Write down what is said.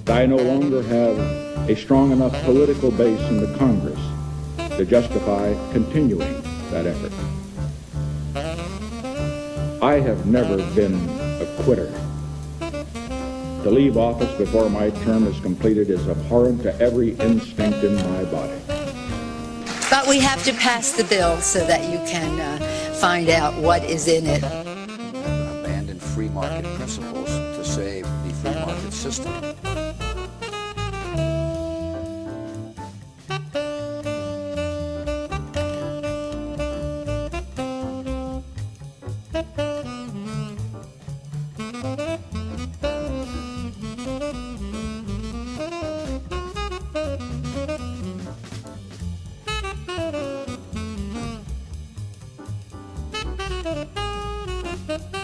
I no longer have a strong enough political base in the Congress to justify continuing that effort. I have never been a quitter. To leave office before my term is completed is abhorrent to every instinct in my body. But we have to pass the bill so that you can find out what is in it. Abandon free market principles to save the free market system. Thank you.